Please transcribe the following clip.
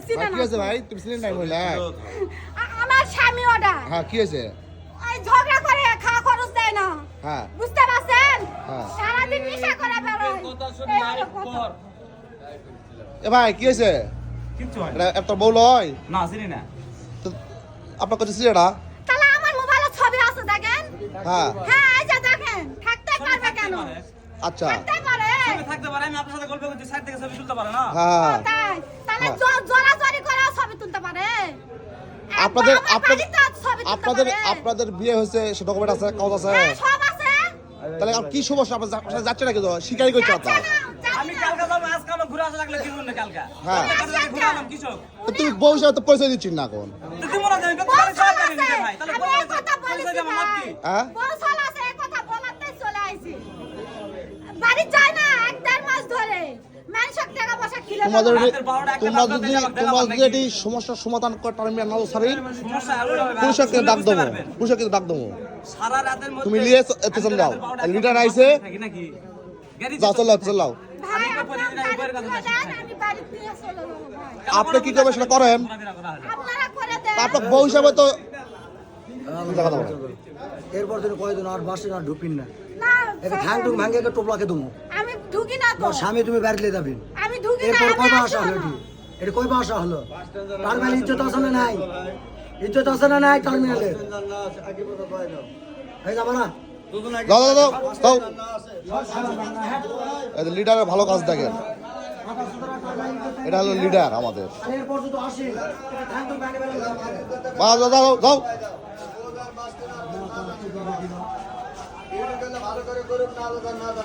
চিনে কি না আছে ভাই তুমি চিনেন নাই মহিলা আমার স্বামী ওটা হ্যাঁ কি আছে ওই ঝগড়া করে খাওয়া খরচ দেয় না হ্যাঁ বুঝতে পারছেন হ্যাঁ। সারাদিন নেশা করে বেরোয় কথা শুনি এই হলো আরেক কথা। পর এ ভাই কি আছে কিচ্ছু হয় এটা এত বউ লয় না চিনি না তো আপনার কাছে সিলেটা তাহলে আমার মোবাইলে ছবি আছে দেখেন হ্যাঁ হ্যাঁ এই যে দেখেন থাকতে পারবে কেন আচ্ছা থাকতে পারে ছবি থাকতে পারে আমি আপনার সাথে গল্প করছি সাইড থেকে ছবি তুলতে পারে না হ্যাঁ তাই তাহলে হ্যাঁ। জোরাজোরি করে ছবি তুলতে পারে আপনাদের আমার আপনাদের বাড়িতে ছবি তুলতে আপনাদের পারে। আপনাদের বিয়ে হয়েছে সে ডকুমেন্ট আছে কাগজ আছে হ্যাঁ, সব আছে তাহলে আর কি সমস্যা আপনার আপনার যাচ্ছে নাকি তো শিকারি করছে যাচ্ছে আপনার না, যাচ্ছে আমি না। কালকে যাবো আজকে আমার ঘুরে আসা লাগলে কি করবে কালকে হ্যাঁ। ঘুরে আলাম কৃষক তো তুমি বউ হিসাবে তো পরিচয় দিচ্ছি না এখন তো তুমি মনে হয় বউ সব চল জানি আছে। ভাই তাহলে আমি এই কথা বলেছি আমার লাভ কি ভাই। হ্যাঁ বউ চল আছে, এই কথা বলাতেই চলে আইছি। বাড়ি যায় না 1-1.5 মাস ধরে মানুষের টাকা পয়সা খিলে তোমাদের দেবো। রাতের 12টা একটা তোমরা বাজনা যদি দিলে আমাকে তোমরা দেখাবার যদি এটি সমস্যার সমাধান করে টার্মিনাল নাও সারি সমস্যা হলো না ভাই। পুরুষকে শুনে ডাক বুঝতে দেবো পারবেন। পুরুষকে ডাক দেবো সারা রাতের মধ্যে তুমি লিয়ে স্টেশন যাও। লিডার আইছে। থাকি নাকি গাড়ি যাও চলো চলাও ভাই, আমি তো আপনার পরিদিন আগে গাড়ি বাইরের তুলে কাছে দেন, আমি বাড়ি দিয়ে চলে যাবো ভাই। আপনি কি করবেন সেটা করেন ঘোরাফেরা করা হলো। আপনারা করে দেন। আপনার বউ হিসাবে তো দেখা দেবো এরপর তুমি কয়দিন আর বাসে না ঢুকিন না না, একে ঠ্যাং টুং ভাঙে একে টোপলাকে দেবো আমি ঢুকি না তো। তোমার স্বামী তুমি বাড়িতে যাবেন আমি ঢুকি না, এরপর আমি কয় আসবো ভাষা হলো না। এটি এটা কয় ভাষা হলো তার মানে ইজ্জত আছে না নাই ইজ্জত আছে না নাই টার্মিনালে এই যাবো না দাও দাও দাও দাও এই লিডারের ভালো কাজ দেখেন এটা হলো লিডার আমাদের আর এরপর যদি আসি ঠ্যাং টুং ভাঙে বেড়ে দাও দাও দাও দাও ভালো করে করুন না